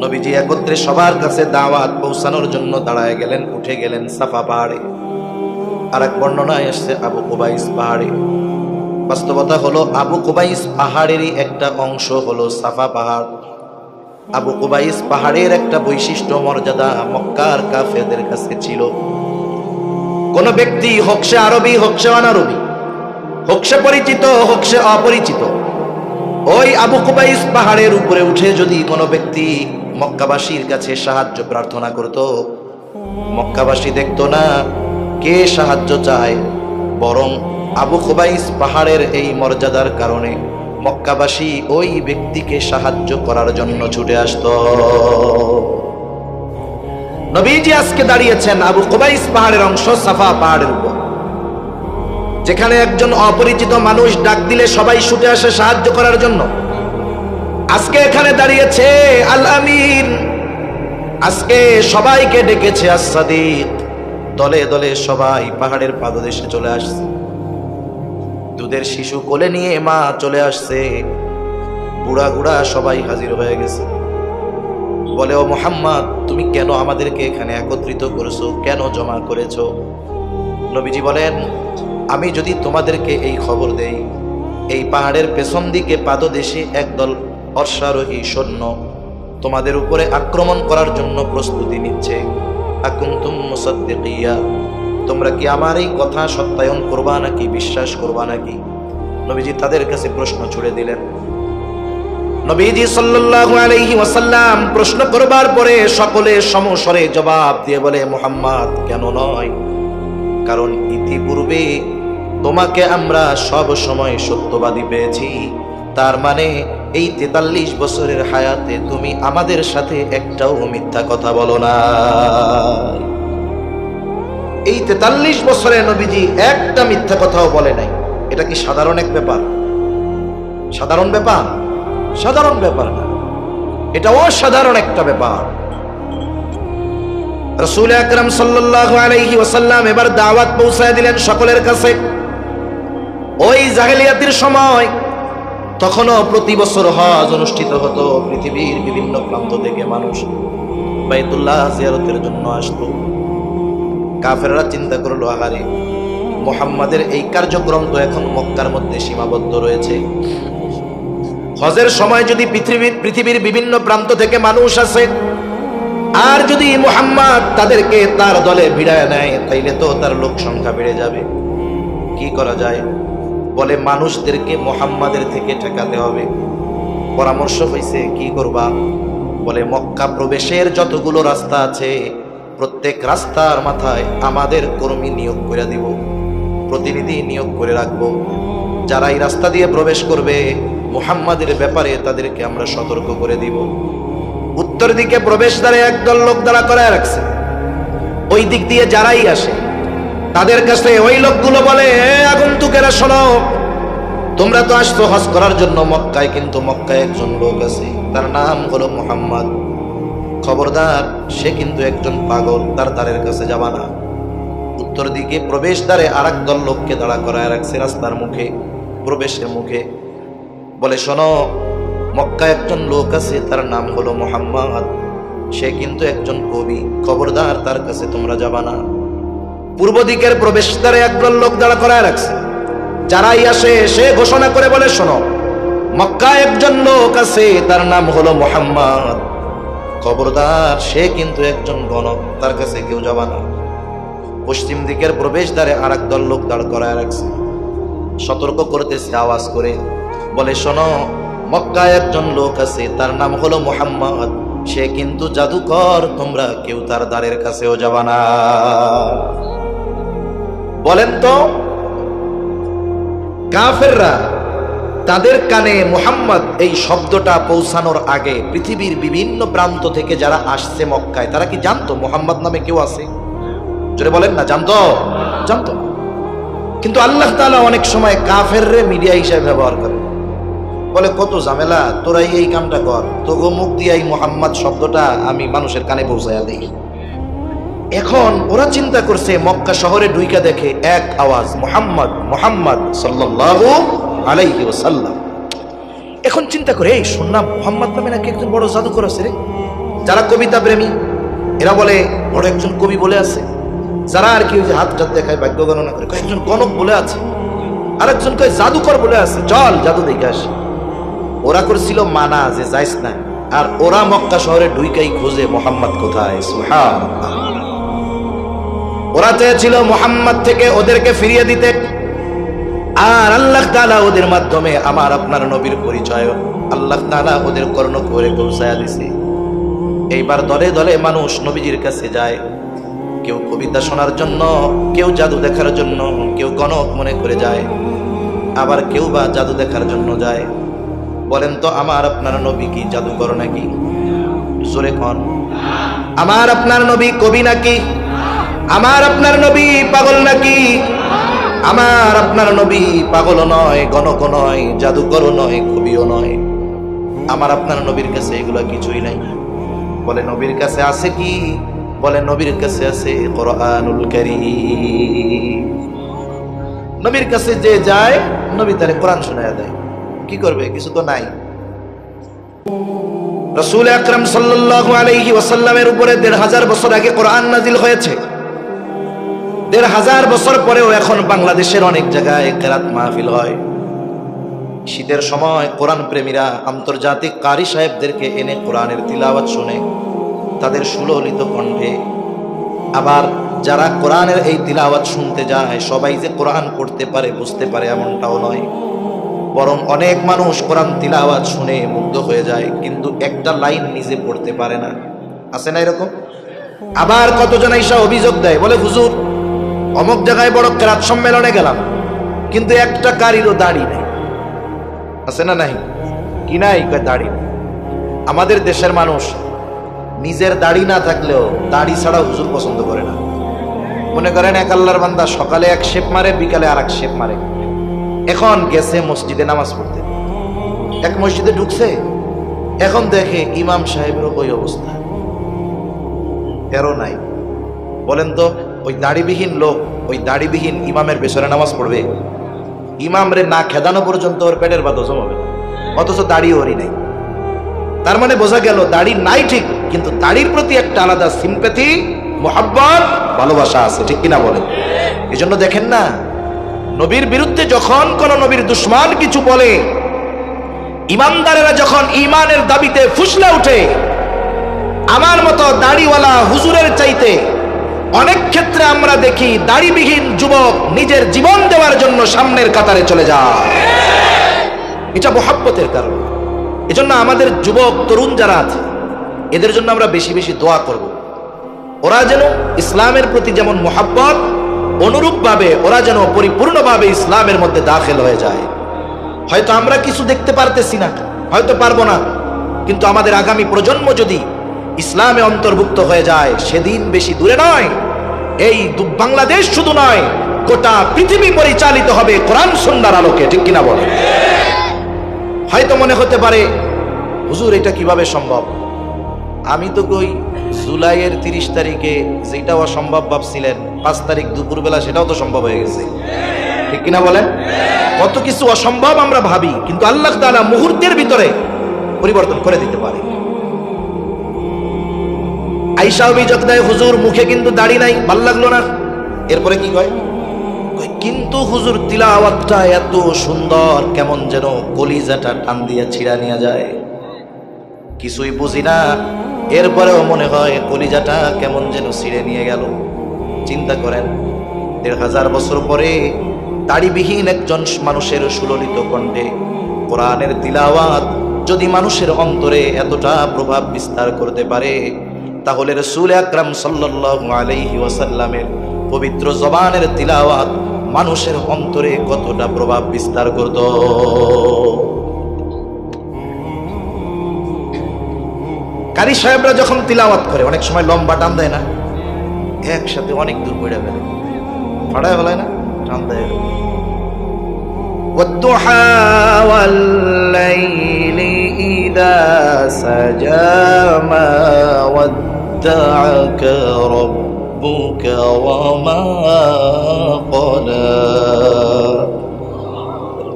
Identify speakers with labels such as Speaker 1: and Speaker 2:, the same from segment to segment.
Speaker 1: নবীজি একত্রে সবার কাছে দাওয়াত পৌঁছানোর জন্য দাঁড়ায় গেলেন, উঠে গেলেন সাফা পাহাড়ে। আর এক বর্ণনায় আসছে আবু কুবাইস পাহাড়ে। বাস্তবতা হলো আবু কুবাইস পাহাড়েরই একটা অংশ হলো সাফা পাহাড়। আবু কুবাইস পাহাড়ের একটা বৈশিষ্ট্য মর্যাদা মক্কার কাফেরদের কাছে ছিল। কোন ব্যক্তি হোক সে আরবি, হোক সে অনারবি, হোক সে পরিচিত, হোক সে অপরিচিত, ওই আবু কুবাইস পাহাড়ের উপরে উঠে যদি কোনো ব্যক্তি মক্কাবাসীর কাছে সাহায্য প্রার্থনা করত, মক্কাবাসী দেখতো না কে সাহায্য চায়, বরং আবু কুবাইস পাহাড়ের এই মর্যাদার কারণে মক্কাবাসী ওই ব্যক্তিকে সাহায্য করার জন্য ছুটে আসত। নবীজি আজকে দাঁড়িয়েছেন আবু কুবাইস পাহাড়ের অংশ সাফা পাহাড়ের উপর, যেখানে একজন অপরিচিত মানুষ ডাক দিলে সবাই ছুটে আসে সাহায্য করার জন্য। আজকে এখানে দাঁড়িয়েছে আল আমিন, আজকে সবাইকে ডেকেছে আস-সাদিক। দলে দলে সবাই পাহাড়ের পাদদেশে চলে আসছে। দুধের শিশু কোলে নিয়ে মা চলে আসছে, বুড়া গুড়া সবাই হাজির হয়ে গেছে। বলে, ও মুহাম্মদ, তুমি কেন আমাদেরকে এখানে একত্রিত করেছো, কেন জমা করেছো? নবীজি বলেন, আমি যদি তোমাদেরকে এই খবর দেই, এই পাহাড়ের পেছন দিকে পাদদেশে একদল অশ্বারোহী সৈন্য তোমাদের উপরে আক্রমণ করার জন্য প্রস্তুতি নিচ্ছে, আকুনতুম মুসাদ্দিকিয়া, তোমরা কি আমার এই কথা সত্যায়ন করবা নাকি, বিশ্বাস করবা নাকি? নবীজি তাদের কাছে প্রশ্ন ছুড়ে দিলেন। নবীজি সাল্লাল্লাহু আলাইহি ওয়াসাল্লাম প্রশ্ন করবার পরে সকলে সমস্বরে জবাব দিয়ে বলে, মুহাম্মদ, কেন নয়? কারণ ইতিপূর্বে তোমাকে আমরা সব সময় সত্যবাদী পেয়েছি। তার মানে এই 43 বছরের হায়াতে তুমি আমাদের সাথে একটাও মিথ্যা কথা বলো না। এই 43 বছরে নবীজি একটা মিথ্যা কথাও বলে নাই। এটা কি সাধারণ এক ব্যাপার? সাধারণ ব্যাপার? সাধারণ ব্যাপার না, এটা অসাধারণ একটা ব্যাপার। রাসূল আকরাম সাল্লাল্লাহু আলাইহি ওয়াসাল্লাম এবার দাওয়াত পৌঁছায় দিলেন সকলের কাছে। ওই জাহেলিয়াতের সময় তখনও প্রতি বছর হজ অনুষ্ঠিত হতো। পৃথিবীর বিভিন্ন প্রান্ত থেকে মানুষ বাইতুল্লাহ জিয়ারতের জন্য আসতো। কাফেররা চিন্তা করলো, আহারে, মুহাম্মাদের এই কার্যক্রম তো এখন মক্কার মধ্যে সীমাবদ্ধ রয়েছে। হজের সময় যদি পৃথিবীর বিভিন্ন প্রান্ত থেকে মানুষ আসে, আর যদি মুহাম্মদ তাদেরকে তার দলে ভিড়ায় নেয়, তাইলে তো তার লোক সংখ্যা বেড়ে যাবে। কি করা যায়? বলে, মানুষদেরকে মুহাম্মাদের থেকে ঠেকাতে হবে। পরামর্শ হয়েছে, কি করবা? বলে, মক্কা প্রবেশের যতগুলো রাস্তা আছে, প্রত্যেক রাস্তার মাথায় আমাদের কর্মী নিয়োগ করে দিব, প্রতিনিধি নিয়োগ করে রাখবো। যারা এই রাস্তা দিয়ে প্রবেশ করবে, মুহাম্মাদের ব্যাপারে তাদেরকে আমরা সতর্ক করে দিব। উত্তর দিকে প্রবেশদ্বারে একদল লোক দাঁড়া করায় রাখছে। ওই দিক দিয়ে যারাই আসে তাদের কাছে ওই লোকগুলো বলে, আগন্তুকেরা শোনো, তোমরা তো আসছো হজ করার জন্য মক্কায়, কিন্তু মক্কায় একজন লোক আছে, তার নাম হলো মুহাম্মদ। খবরদার, সে কিন্তু একজন পাগল, তার দ্বারের কাছে যাবা না। উত্তর দিকে প্রবেশদ্বারে আর একদল লোককে দাঁড়া করায় রাখছে রাস্তার মুখে, প্রবেশের মুখে। বলে, শোনো, মক্কায় একজন লোক আছে, তার নাম হলো মুহাম্মদ, সে কিন্তু একজন কবি, খবরদার, তার কাছে তোমরা যাবা না। পূর্ব দিকের প্রবেশদ্বারে একদল লোক দাঁড়া করায় রাখছে। যারাই আসে সে ঘোষণা করে বলে, শোনো, মক্কায় একজন লোক আছে, তার নাম হলো মুহাম্মদ, খবরদার, সে কিন্তু একজন গণক, তার কাছে কেউ যাবা না। পশ্চিম দিকের প্রবেশদ্বারে আর একদল লোক দাঁড় করায় রাখছে, সতর্ক করতেছে আওয়াজ করে, বলে, শোনো, মক্কায় একজন লোক আছে, তার নাম হলো মুহাম্মদ, সে কিন্তু জাদুকর, তোমরা কেউ তার দ্বারের কাছেও যাবা না। বলেন তো, কাফেররা তাদের কানে মুহাম্মদ এই শব্দটা পৌঁছানোর আগে পৃথিবীর বিভিন্ন প্রান্ত থেকে যারা আসছে মক্কায়, তারা কি জানতো মুহাম্মদ নামে কেউ আছে? জোরে বলেন না, জানতো? জানতো। কিন্তু আল্লাহ তাআলা অনেক সময় কাফেররে মিডিয়া হিসেবে ব্যবহার করে। বলে, কত ঝামেলা, তোরাই এই কামটা কর, তোগো মুখ দিয়ে এই মুহাম্মদ শব্দটা আমি মানুষের কানে পৌঁছাইয়া দিই। এখন ওরা চিন্তা করছে, মক্কা শহরে ঢুইকা দেখে এক আওয়াজ, মুহাম্মদ, মুহাম্মদ সাল্লাল্লাহু আলাইহি ওয়াসাল্লাম। এখন চিন্তা করে, এই শুনলাম মোহাম্মদ নামে নাকি একজন বড় জাদুকর আছে রে। যারা কবিতা প্রেমী এরা বলে বড় একজন কবি বলে আছে। যারা আর কি ওই যে হাত টাত দেখায়, ভাগ্য গণনা করে, একজন গণক বলে আছে, আর একজন কয় জাদুকর বলে আছে, চল জাদু দেখে আসি। ওরা করছিল মানা যে যাইস না, আর ওরা মক্কা শহরে ঢুইকাই খোঁজে মোহাম্মদ কোথায়। সুবহানাল্লাহ। ওরা চেয়েছিল মোহাম্মদ থেকে ওদেরকে ফিরিয়ে দিতে, আর আল্লাহ তাআলা ওদের মাধ্যমে আমার আপনার নবীর পরিচয় আল্লাহ তাআলা ওদের কর্ণ করে পৌঁছায়া দিছে। এইবার দলে দলে মানুষ নবীজির কাছে যায়, কেউ কবিতা শোনার জন্য, কেউ জাদু দেখার জন্য, কেউ গণক মনে করে যায়, আবার কেউ বা জাদু দেখার জন্য যায়। বলেন তো আমার আপনার নবী কি জাদুকর নাকি? জোরে কোন। আমার আপনার নবী কবি নাকি? আমার আপনার নবী পাগল নাকি? আমার আপনার নবী পাগল নয়, গণক নয়, জাদুকর নয়, কবিও নয়। আমার আপনার নবীর কাছে এগুলা কিছুই নাই। বলে নবীর কাছে আছে কি? বলে নবীর কাছে আছে কোরআনুল কারীম। নবীর কাছে যে যায় নবী তারে কোরআন শোনায়া দেয়। কি করবে? কিছু তো নাই। রাসূল আকরাম সাল্লাল্লাহু আলাইহি ওয়াসাল্লামের উপরে ১৫০০ বছর আগে কোরআন নাজিল হয়েছে। ১৫০০ বছর পরেও এখন বাংলাদেশের অনেক জায়গায় কেরাত মাহফিল হয়। শীতের সময় কোরআন প্রেমীরা আন্তর্জাতিক কারি সাহেবদেরকে এনে কোরআনের তিলাওয়াত শুনে তাদের সুললিত কণ্ঠে। আবার যারা কোরআনের এই তিলাওয়াত শুনতে যায় সবাই যে কোরআন পড়তে পারে, বুঝতে পারে এমনটাও নয়, বরং অনেক মানুষ কোরআন তিলাওয়াত শুনে মুগ্ধ হয়ে যায়, কিন্তু একটা লাইন নিজে পড়তে পারে না। আছে না এরকম? আবার কতজন আইসা অভিযোগ দেয়, বলে হুজুর অমুক জায়গায় বড় কেরাত সম্মেলনে গেলাম, কিন্তু একটা কারিরও দাড়ি নাই। আছে না নাই? কি নাই? দাড়ি। আমাদের দেশের মানুষ নিজের দাড়ি না থাকলেও দাড়ি ছাড়া হুজুর পছন্দ করে না। মনে করেন এক আল্লাহর বান্দা সকালে এক শেপ মারে, বিকালে আর এক শেপ মারে। এখন গেছে মসজিদে নামাজ পড়তে, এক মসজিদে ঢুকছে, এখন দেখে ইমাম সাহেবেরও ওই অবস্থা, এরও নাই। বলেন তো ওই দাড়িবিহীন লোক ওই দাড়িবিহীন ইমামের পেছনে নামাজ পড়বে? ইমাম রে না খেদানো পর্যন্ত ওর পেটের বাদ হজম হবে, অথচ দাড়ি ওরই নাই। তার মানে বোঝা গেল দাড়ি নাই ঠিক, কিন্তু দাড়ির প্রতি একটা আলাদা সিম্প্যাথি, মোহাব্বত, ভালোবাসা আছে। ঠিক কিনা বলেন? এই জন্য দেখেন না, নবীর বিরুদ্ধে যখন কোন নবীর দুশ্মন কিছু বলে, ইমানদারেরা যখন ইমানের দাবিতে ফুসলে ওঠে, আমার মতো দাড়িওয়ালা হুজুরের চাইতে অনেক ক্ষেত্রে আমরা দেখি দাড়িবিহীন যুবক নিজের জীবন দেওয়ার জন্য সামনের কাতারে চলে যায়। এটা মোহাব্বতের কারণ। এজন্য আমাদের যুবক তরুণ যারা আছে এদের জন্য আমরা বেশি বেশি দোয়া করব, ওরা যেন ইসলামের প্রতি যেমন মোহাব্বত, অনুরূপভাবে ওরা যেন পরিপূর্ণভাবে ইসলামের মধ্যে দাখিল হয়ে যায়। হয়তো আমরা কিছু দেখতে পারতেছি না, হয়তো পারবো না, কিন্তু আমাদের আগামী প্রজন্ম যদি ইসলামে অন্তর্ভুক্ত হয়ে যায়, সেদিন বেশি দূরে নয়, এই বাংলাদেশ শুধু নয়, গোটা পৃথিবী পরিচালিত হবে কোরআন সুন্নাহর আলোকে। ঠিক কিনা বলে? হয়তো মনে হতে পারে হুজুর এটা কিভাবে সম্ভব? আমি তো কই জুলাইয়ের 30 তারিখে যেটা অসম্ভব ভাবছিলেন 5 তারিখ দুপুরবেলা সেটাও তো সম্ভব হয়ে গেছে। ঠিক কিনা বলেন? কত কিছু অসম্ভব আমরা ভাবি, কিন্তু আল্লাহ তাআলা মুহূর্তের ভিতরে পরিবর্তন করে দিতে পারে। আয়েশা অভিযোগ দেয়, হুজুর মুখে কিন্তু দাড়ি নাই, ভাল লাগলো না। এরপরে কি কয়? কিন্তু হুজুর তিলাওয়াতটা এত সুন্দর, কেমন যেন কলিজাটা টান দিয়া ছিঁড়া নিয়ে যায়। কিছুই বুঝি না, এরপরেও মনে হয় কলিজাটা কেমন যেন ছিঁড়ে নিয়ে গেল। চিন্তা করেন, ১৫০০ বছর পরে দাড়িবিহীন একজন মানুষের সুললিত কণ্ঠে কোরআনের তিলাওয়াত যদি মানুষের অন্তরে এতটা প্রভাব বিস্তার করতে পারে, তাহলে রাসূল আকরাম সাল্লাল্লাহু আলাইহি ওয়াসাল্লামের পবিত্র জবানের তিলাওয়াত মানুষের অন্তরে কতটা প্রভাব বিস্তার করত। কারি সাহেবরা যখন তিলাওয়াত করে অনেক সময় লম্বা টান দেয় না, একসাথে অনেক দূর পড়ে ফেলে, ফাড়ায় ফেলায় না, টান দেয়। والضحى والليل إذا سجى ما ودعك ربك وما قلى।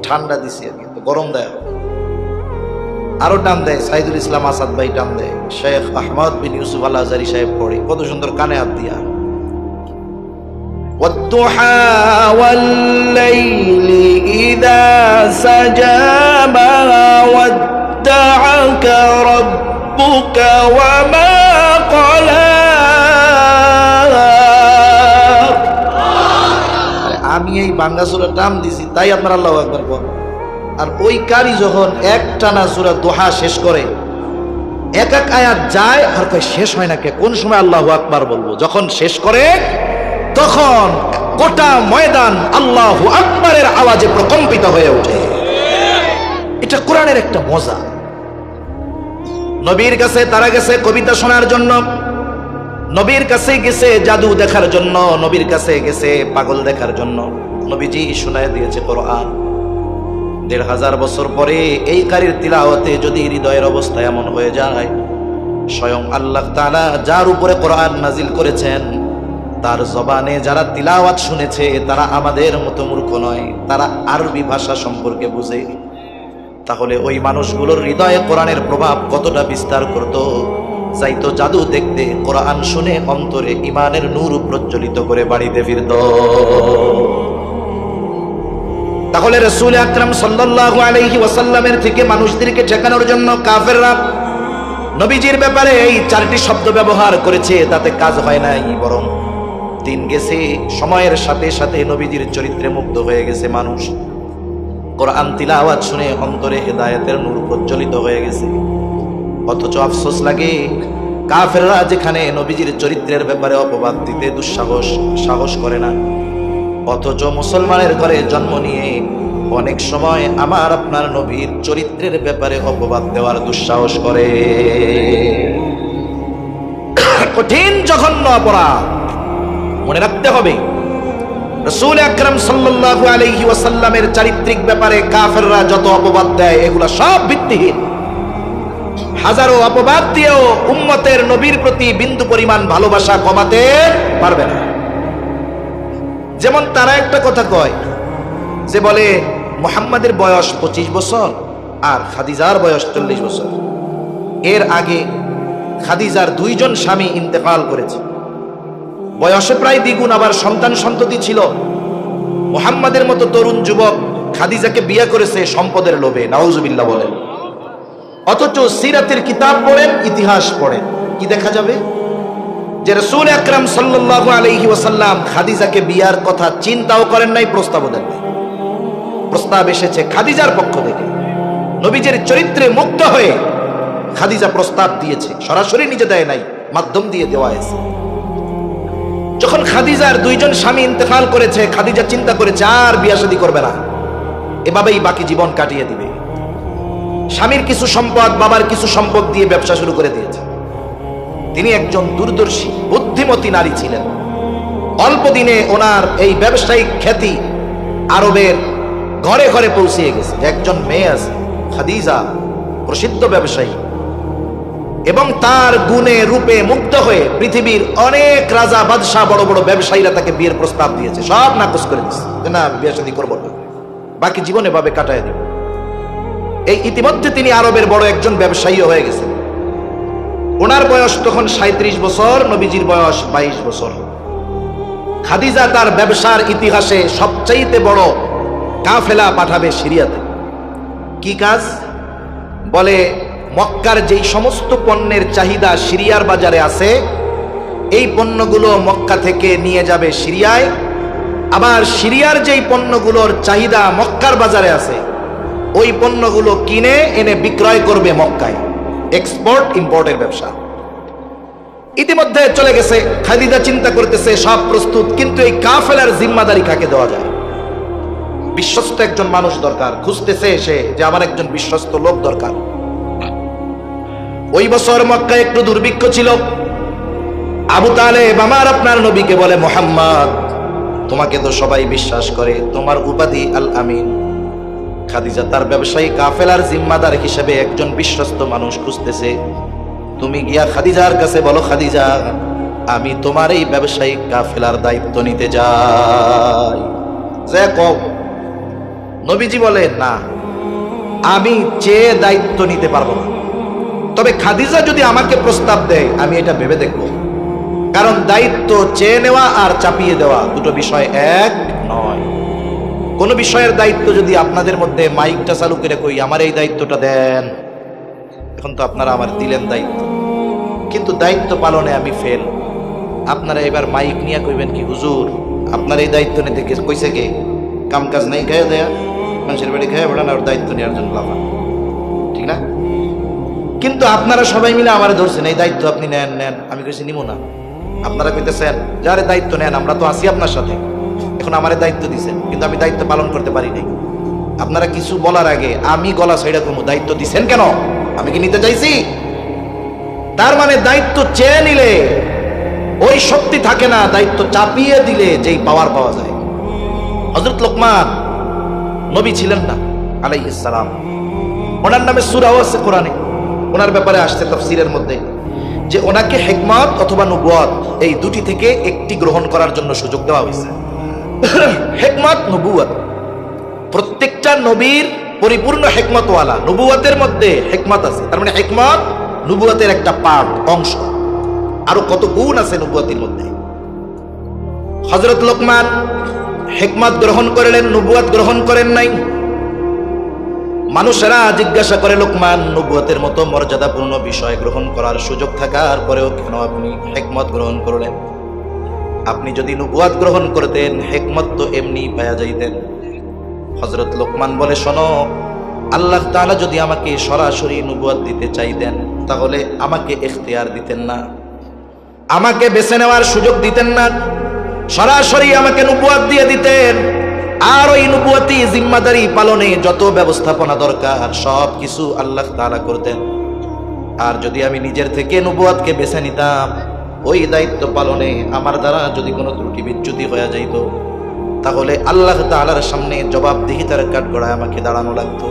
Speaker 1: ঠান্ডা দিছে, কিন্তু গরম দেয়। আরো টান দেয় সাইদুল ইসলাম আসাদ ভাই, টান দেয় শেখ আহমদ বিন ইউসুফ আল আজহারী সাহেব পড়ে, কত সুন্দর কানে হাত দিয়া। والضحى والليل إذا سجى ما ودعك ربك وما قلى। আমি এই বাংলা সূরা টান দিছি তাই আপনারা আল্লাহু আকবার বলেন। আর ওই কারি যখন একটানা সূরা দোহা শেষ করে, এক এক আয়াত যায় আর কই শেষ হয় না কে, কোন সময় আল্লাহু আকবার বলবো, যখন শেষ করে তখন গোটা ময়দান আল্লাহু আকবারের আওয়াজে প্রকম্পিত হয়ে ওঠে। এটা কোরআনের একটা মজা। নবীর কাছে তারা গেছে কবিতা শোনার জন্য, নবীর কাছে গেছে জাদু দেখার জন্য, নবীর কাছে গেছে পাগল দেখার জন্য। নবীজি শোনায় দিয়েছে কোরআন। ১৫০০ বছর পরে এই কারির তিলাওয়াতে যদি হৃদয়ের অবস্থা এমন হয়ে যায়, স্বয়ং আল্লাহ তাআলা যার উপরে কোরআন নাজিল করেছেন তার জবানে যারা তিলাওয়াত শুনেছে তারা আমাদের মতো মূর্খ নয়, তারা আরবি ভাষা সম্পর্কে বুঝে। তাহলে ওই মানুষগুলোর হৃদয়ে কোরআনের প্রভাব কতটা বিস্তার করত, যাইতো জাদু দেখতে, কোরআন শুনে অন্তরে ইমানের নূর প্রজ্বলিত করে বাড়িতে ফিরত। তাহলে রাসূল আকরাম সাল্লাল্লাহু আলাইহি ওয়াসাল্লামের থেকে মানুষদেরকে ঠেকানোর জন্য কাফেররা নবীজির ব্যাপারে এই 4টি শব্দ ব্যবহার করেছে, তাতে কাজ হয় নাই, বরং দিন গেছে, সময়ের সাথে সাথে নবীজির চরিত্রে মুগ্ধ হয়ে গেছে মানুষ, কোরআন তিলাওয়াত শুনে অন্তরে হেদায়েতের নূর প্রজ্বলিত হয়ে গেছে। অথচ আফসোস লাগে, কাফেররা যেখানে নবীজির চরিত্রের ব্যাপারে অপবাদ দিতে সাহস করে না, অথচ মুসলমানের ঘরে জন্ম নিয়ে অনেক সময় আমার আপনার নবীর চরিত্রের ব্যাপারে অপবাদ দেওয়ার দুঃসাহস করে। কঠিন জঘন্য অপরাধ, মনে রাখতে হবে। রাসূল আকরাম সাল্লাল্লাহু আলাইহি ওয়াসাল্লামের চারিত্রিক ব্যাপারে কাফেররা যত অপবাদ দেয় এগুলা সব ভিত্তিহীন। হাজারো অপবাদ দিয়েও উম্মতের নবীর প্রতি বিন্দু পরিমাণ ভালোবাসা কমাতে পারবে না। যেমন তারা একটা কথা কয় যে বলে মুহাম্মাদের বয়স 25 বছর আর খাদিজার বয়স 40 বছর। এর আগে খাদিজার 2 জন স্বামী ইন্তেকাল করেছে, বয়সে প্রায় দ্বিগুণ, আবার সন্তান সন্ততি ছিল। মুহাম্মাদের মতো তরুণ যুবক খাদিজাকে বিয়ে করেছে সম্পদের লোভে, নাউজুবিল্লাহ বলেন। অথচ সিরাতের কিতাব পড়েন, ইতিহাস পড়েন, কি দেখা যাবে যে রাসূল আকরাম সাল্লাল্লাহু আলাইহি ওয়াসাল্লাম খাদিজাকে বিয়ার কথা চিন্তাও করেন নাই, প্রস্তাবও দেন নাই। প্রস্তাব এসেছে খাদিজার পক্ষ থেকে, নবীজির চরিত্রে মুগ্ধ হয়ে খাদিজা প্রস্তাব দিয়েছে, সরাসরি নিজে দেয় নাই, মাধ্যম দিয়ে দেওয়া হয়েছে। যখন খাদিজার 2 জন স্বামী ইন্তেকাল করেছে, খাদিজা চিন্তা করেছে আর বিয়ে শাদী করবে না, এভাবেই বাকি জীবন কাটিয়ে দিবে। স্বামীর কিছু সম্পদ, বাবার কিছু সম্পদ দিয়ে ব্যবসা শুরু করে দিয়েছে। তিনি একজন দূরদর্শী বুদ্ধিমতী নারী ছিলেন। অল্প দিনে ওনার এই ব্যবসায়িক খ্যাতি আরবের ঘরে ঘরে পৌঁছে গেছে। একজন মেয়ে আছে খাদিজা, প্রসিদ্ধ ব্যবসায়ী, এবং তার গুণে রূপে মুগ্ধ হয়ে পৃথিবীর অনেক রাজা বাদশাহ বড় বড় ব্যবসায়ীরা তাকে বিয়ের প্রস্তাব দিয়েছে, সব নাকচ করে দিয়েছে, না বিয়ে শাদী করবো না, বাকি জীবন এভাবে কাটায় দেব। এই ইতিমধ্যে তিনি আরবের বড় একজন ব্যবসায়ী হয়ে গেছেন। ওনার বয়স তখন 37 বছর, নবীজির বয়স 22 বছর। খাদিজা তার ব্যবসার ইতিহাসে সবচাইতে বড় কাফেলা পাঠাবে সিরিয়াতে। কি কাজ? বলে মক্কার যেই সমস্ত পণ্যের চাহিদা সিরিয়ার বাজারে আছে, এই পণ্যগুলো মক্কা থেকে নিয়ে যাবে সিরিয়ায়, আবার সিরিয়ার যেই পণ্যগুলোর চাহিদা মক্কার বাজারে আছে ওই পণ্যগুলো কিনে এনে বিক্রয় করবে মক্কায়। এক্সপোর্ট ইম্পোর্টের ব্যবসা ইতিমধ্যে চলে গেছে। খাদিজা চিন্তা করতেছে সব প্রস্তুত, কিন্তু এই কাফেলার জিম্মাদারি কাকে দেওয়া যায়? বিশ্বস্ত একজন মানুষ দরকার, খুঁজতেছে এসে যে আমার একজন বিশ্বস্ত লোক দরকার। ওই বছর মক্কায় একটু দুর্ভিক্ষ ছিল। আবু তালেব আমার আপনার নবীকে বলে, মুহাম্মদ তোমাকে তো সবাই বিশ্বাস করে, তোমার উপাধি আল আমিন। খাদিজা তার ব্যবসায়ী কাফেলার জিম্মাদার হিসেবে একজন বিশ্বস্ত মানুষ খুঁজতেছে। তুমি গিয়া খাদিজার কাছে বলো, খাদিজা আমি তোমার এই ব্যবসায়িক কাফেলার দায়িত্ব নিতে যাই। যে কও। নবীজি বলে না, আমি চেয়ে দায়িত্ব নিতে পারবো না। তবে খাদিজা যদি আমাকে প্রস্তাব দেয় আমি এটা ভেবে দেখব, কারণ দায়িত্ব চেয়ে নেওয়া আর চাপিয়ে দেওয়া দুটো বিষয় এক নয়। কোন বিষয়ের দায়িত্ব যদি আপনাদের মধ্যে মাইকটা চালু করে কই আমার এই দায়িত্বটা দেন, এখন তো আপনারা আমার দিলেন দায়িত্ব, কিন্তু দায়িত্ব পালনে আমি ফেল। আপনারা এবার মাইক নিয়ে কইবেন কি হুজুর আপনার এই দায়িত্ব নিতে কইছে কে? কাম কাজ নেই খাইয়া দেয়া, মানুষের বাড়ি খাইয়া বেড়ান আর দায়িত্ব নেওয়ার জন্য লাফা, ঠিক না? কিন্তু আপনারা সবাই মিলে আমার ধরছেন এই দায়িত্ব আপনি নেন নেন, আমি কইছি নিব না। আপনারা কইতেছেন যারে দায়িত্ব নেন আমরা তো আছি আপনার সাথে, এখন আমারে দায়িত্ব দিছেন কিন্তু আমি দায়িত্ব পালন করতে পারি নাই। আপনারা কিছু বলার আগে আমি গলা সাইডা করবো, দায়িত্ব দিছেন কেন? আমি কি নিতে চাইছি? তার মানে দায়িত্ব চেয়ে নিলে ওই শক্তি থাকে না, দায়িত্ব চাপিয়ে দিলে যেই পাওয়ার পাওয়া যায়। হযরত লোকমান নবী ছিলেন না আলাইহিস সালাম, ওনার নামে সূরাও আছে কোরআনে। ওনার ব্যাপারে আসছে তাফসীরের মধ্যে যে ওনাকে হিকমত অথবা নবুয়ত এই দুটি থেকে একটি গ্রহণ করার জন্য সুযোগ দেওয়া হয়েছে। হিকমত নবুয়ত, প্রত্যেকটা নবীর পরিপূর্ণ হিকমতওয়ালা, নবুয়তের মধ্যে হিকমত আছে, তার মানে হিকমত নবুয়তের একটা পার্ট, অংশ। আরো কত গুণ আছে নবুয়তের মধ্যে। হযরত লোকমান হিকমত গ্রহণ করলেন, নবুয়ত গ্রহণ করেন নাই। মানুষেরা জিজ্ঞাসা করে লোকমান নবুয়তের মতো মর্যাদাপূর্ণ বিষয় গ্রহণ করার সুযোগ থাকার পরেও কেন আপনি হিকমত গ্রহণ করলেন? আপনি যদি নবুয়ত গ্রহণ করতেন হিকমত তো এমনি পাওয়া যাইতেন। হযরত লোকমান বলে শোনো, আল্লাহ তাআলা যদি আমাকে সরাসরি নবুয়ত দিতে চাইতেন তাহলে আমাকে ইখতিয়ার দিতেন না, আমাকে বেছে নেওয়ার সুযোগ দিতেন না, সরাসরি আমাকে নবুয়ত দিয়ে দিতেন। আর ওই নবুয়তি জিম্মাদারি পালনে যত ব্যবস্থাপনা দরকার সব কিছু আল্লাহ তাআলা করতেন। আর যদি আমি নিজের থেকে নবুয়তকে বেছে নিতাম, ওই দায়িত্ব পালনে আমার দ্বারা যদি কোনো ত্রুটি বিচ্যুতি হয়ে যাইত তাহলে আল্লাহ তাআলার সামনে জবাবদিহিতার কাঠগড়ায় আমাকে দাঁড়ানো লাগতো।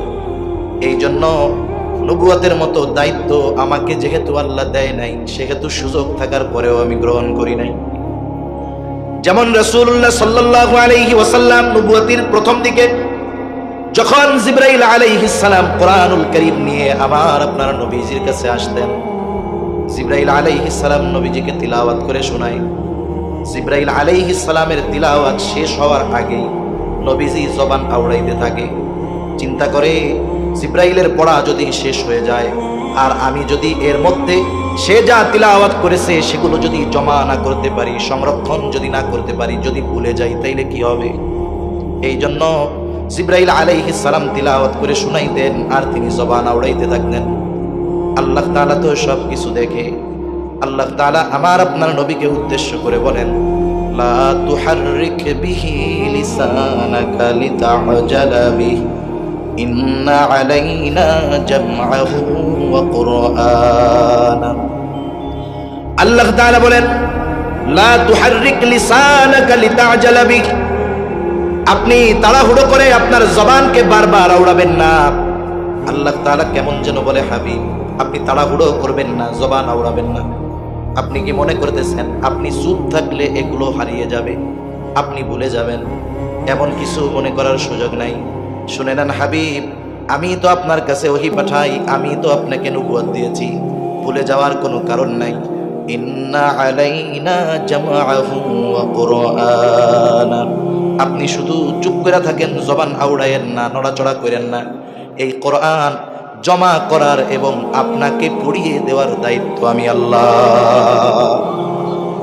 Speaker 1: এই জন্য নবুয়তের মতো দায়িত্ব আমাকে যেহেতু আল্লাহ দেয় নাই, সেহেতু সুযোগ থাকার পরেও আমি গ্রহণ করি নাই। যেমন রাসূলুল্লাহ সাল্লাল্লাহু আলাইহি ওয়াসাল্লাম নবুয়তির প্রথম দিকে যখন জিবরাইল আলাইহিস সালাম কোরআনুল কারীম নিয়ে আমার আপনার নবীজির কাছে আসতেন, জিবরাইল আলাইহিস সালাম নবীজিকে তিলাওয়াত করে শোনায়। জিবরাইল আলাইহিস সালামের তিলাওয়াত শেষ হওয়ার আগেই নবীজি জবান আওড়াইতে থাকে। চিন্তা করে জিবরাইলের পড়া যদি শেষ হয়ে যায় আর আমি যদি এর মধ্যে সে যা তিলাওয়াত করেছে সেগুলো যদি জমা না করতে পারি, সংরক্ষণ যদি না করতে পারি, যদি ভুলে যাই তাইলে কি হবে? এই জন্য জিবরাইল আলাইহিস সালাম তিলাওয়াত করে শুনাইতেন আর তিনি জবান আওড়াইতে থাকতেন। আল্লাহ তাআলা তো সব কিছু দেখে। আল্লাহ তাআলা আমার আপনার নবীকে উদ্দেশ্য করে বলেন, লা তুহাররিক বিহি লিসানাকা লিতা'জালা বিহি ইন্না আলাইনা জামআহু ওয়া কুরআনা। আল্লাহ তাআলা বলেন, লা তুহাররিক লিসানাকা লিতা'জালা বিহি, আপনি তাড়াহুড়ো করে আপনার জবানকে বারবার আওড়াবেন না। আল্লাহ তাআলা কেমন যেন বলে, হাবিব আপনি তাড়াহুড়ো করবেন না, জবান আওড়াবেন না। আপনি কি মনে করতেছেন আপনি চুপ থাকলে এগুলো হারিয়ে যাবে, আপনি ভুলে যাবেন? এমন কিছু মনে করার সুযোগ নাই। শুনে নেন হাবিব, আমি তো আপনার কাছে ওহী পাঠাই, আমি তো আপনাকে নবুয়ত দিয়েছি, ভুলে যাওয়ার কোনো কারণ নাই। ইন্না আলাইনা জামআহু ওয়া কুরআনা, আপনি শুধু চুপ করে থাকেন, জবান আওড়ায়েন না, নড়াচড়া করেন না। এই কোরআন জমা করার এবং আপনাকে পড়িয়ে দেওয়ার দায়িত্ব আমি আল্লাহ।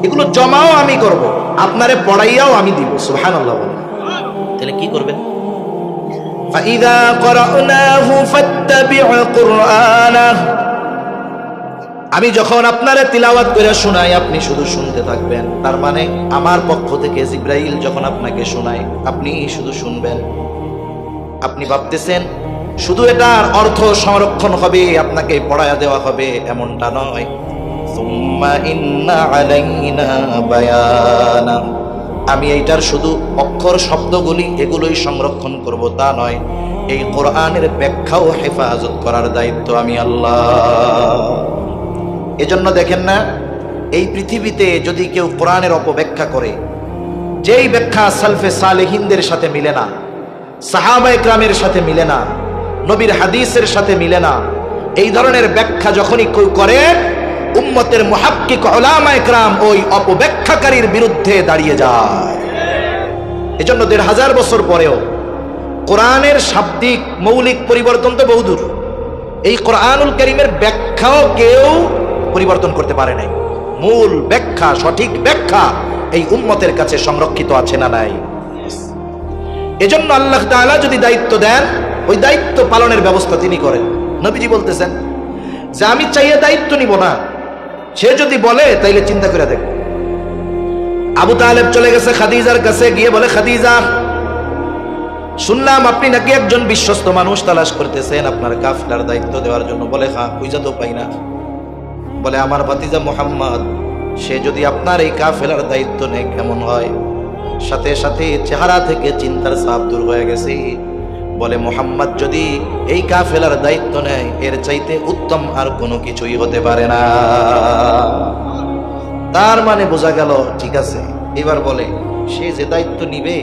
Speaker 1: এগুলো জমাও আমি করব, আপনারে পড়াইয়াও আমি দিব। সুবহানাল্লাহ বলেন। তাহলে কি করবেন? ফাইযা ক্বরানাহু ফাত্তাবি' কুরআনাহু, আমি যখন আপনারে তিলাওয়াত করে শোনাই আপনি শুধু শুনতে থাকবেন। তার মানে আমার পক্ষ থেকে জিবরাইল যখন আপনাকে শোনায় আপনি শুধু শুনবেন। আপনি ভাবতেছেন শুধু এটার অর্থ সংরক্ষণ হবে, আপনাকে পড়ায়া দেওয়া হবে, এমনটা নয়। সুম্মা ইন্না আলাইনা বায়ানা, আমি এইটার শুধু অক্ষর শব্দগুলি এগুলোই সংরক্ষণ করব তা নয়, এই কোরআনের ব্যাখ্যা ও হেফাজত করার দায়িত্ব আমি আল্লাহ। এজন্য দেখেন না, এই পৃথিবীতে যদি কেউ কোরআনের অপব্যাখ্যা করে, যেই ব্যাখ্যা সালফে সালেহিনদের সাথে মিলে না, সাহাবা ইকরামের সাথে মিলে না, নবীর হাদিসের সাথে মিলে না, এই ধরনের ব্যাখ্যা যখনই কেউ করে, উম্মতের মুহাক্কিক উলামায়ে কেরাম ওই অপব্যাখ্যাকারীর বিরুদ্ধে দাঁড়িয়ে যায়। এজন্য ১৫০০ বছর পরেও কোরআনের শাব্দিক মৌলিক পরিবর্তন তো বহুদূর, এই কোরআনুল কারীমের ব্যাখ্যাও কেউ পরিবর্তন করতে পারে নাই। মূল ব্যাখ্যা, সঠিক ব্যাখ্যা এই উম্মতের কাছে সংরক্ষিত আছে না নাই? এজন্য আল্লাহ তাআলা যদি দায়িত্ব দেন, ওই দায়িত্ব পালনের ব্যবস্থা তিনি করেন। নবীজি বলতেছেন যে আমি চাইয়ে দায়িত্ব নিব না, সে যদি বলে তাইলে চিন্তা করে দেখ। আবু তালেব চলে গেছে খাদিজার কাছে, গিয়ে বলে, খাদিজা, শুনলাম আপনি নাকি একজন বিশ্বস্ত মানুষ তালাশ করতেছেন আপনার কাফেলার দায়িত্ব দেওয়ার জন্য। বলে, হ্যাঁ, খুঁজে তো পাই না। বলে, আমার ভাতিজা মুহাম্মদ, সে যদি আপনার এই কাফেলার দায়িত্ব নেয় কেমন হয়? সাথে সাথে চেহারা থেকে চিন্তার ছাপ দূর হয়ে গেছে। বলে, মুহাম্মদ যদি এই কাফেলার দায়িত্ব নেয়, এর চাইতে উত্তম আর কোনো কিছুই হতে পারে না। তার মানে বোঝা গেল, ঠিক আছে। এবার বলে, সে যে দায়িত্ব নিবে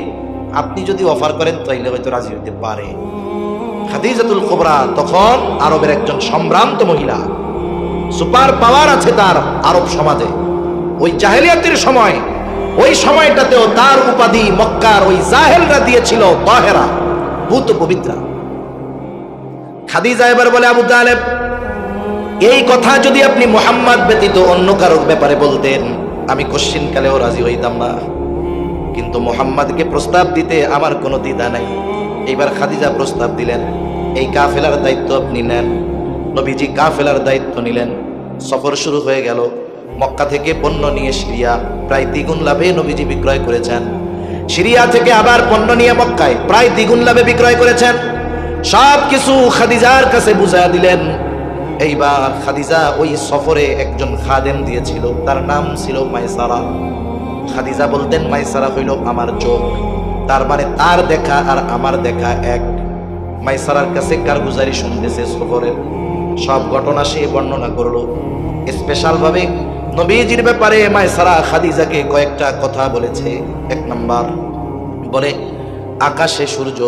Speaker 1: আপনি যদি অফার করেন তাইলে হয়তো রাজি হইতে পারে। খাদিজাতুল কুবরা তখন আরবের একজন সম্ভ্রান্ত মহিলা, সুপার পাওয়ার আছে তার আরব সমাজে। ওই জাহেলিয়াতের সময়, ওই সময়টাতেও তার উপাধি মক্কার ওই জাহেলরা দিয়েছিল তাহেরা, ভূত পবিত্রা। খাদিজা এবার বলে, আবু তালেব, এই কথা যদি আপনি মুহাম্মদ ব্যতীত অন্য কারোর ব্যাপারে বলতেন আমি কোশ্চিনকালেও রাজি হইতাম না, কিন্তু মুহাম্মদকে প্রস্তাব দিতে আমার কোনো দ্বিধা নাই। এইবার খাদিজা প্রস্তাব দিলেন, এই কাফেলার দায়িত্ব আপনি নেন। নবীজি কাফেলার দায়িত্ব নিলেন। সফর শুরু হয়ে গেল। মক্কা থেকে পণ্য নিয়ে সিরিয়া প্রায় দ্বিগুণ লাভে নবীজি বিক্রয় করেছেন। সিরিয়া থেকে আবার পণ্য নিয়ে মক্কায় প্রায় দ্বিগুণ লাভে বিক্রয় করেছেন। সব কিছু খাদিজার কাছে বুঝাইয়া দিলেন। এইবার খাদিজা ওই সফরে একজন খাদেম দিয়েছিল, তার নাম ছিল মাইসারা। খাদিজা বলতেন, মাইসারা হইল আমার চোখ, তার মানে তার দেখা আর আমার দেখা এক। মাইসারার কাছে কারগুজারি শুনতেছে সফরের সব ঘটনা সে বর্ণনা করলো। স্পেশাল ভাবে নবীজির ব্যাপারে মাইসারা খাদিজাকে কয়েকটা কথা বলেছে। এক নাম্বার বলে, আকাশে সূর্য,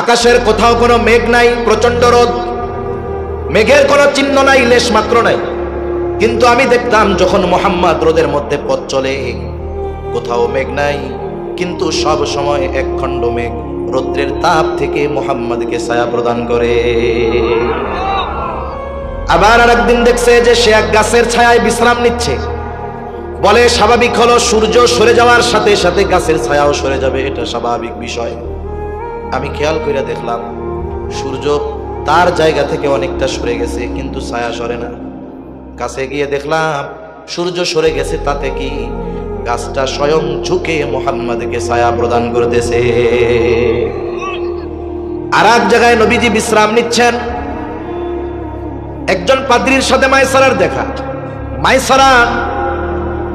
Speaker 1: আকাশের কোথাও কোনো মেঘ নাই, প্রচন্ড রোদ, মেঘের কোনো চিহ্ন নাই, লেশ মাত্র নাই। কিন্তু আমি দেখতাম যখন মুহাম্মদ রোদের মধ্যে পথ চলে, কোথাও মেঘ নাই, কিন্তু সব সময় একখণ্ড মেঘ রৌদ্রের তাপ থেকে মুহাম্মদকে ছায়া প্রদান করে। আবার আরেকদিন দেখছে যে সে এক গাছের ছায়ায় বিশ্রাম নিচ্ছে। বলে, স্বাভাবিক হলো সূর্য সরে যাওয়ার সাথে সাথে গাছের ছায়াও সরে যাবে, এটা স্বাভাবিক বিষয়। আমি খেয়াল করে দেখলাম সূর্য তার জায়গা থেকে অনেকটা সরে গেছে, কিন্তু ছায়া সরে না। কাছে গিয়ে দেখলাম সূর্য সরে গেছে, তাতে কি গাছটা স্বয়ং ঝুঁকে মুহাম্মদকে ছায়া প্রদান করতেছে। আর এক জায়গায় নবীজি বিশ্রাম নিচ্ছেন, একজন পাদ্রীর সাথে মাইসারার দেখা।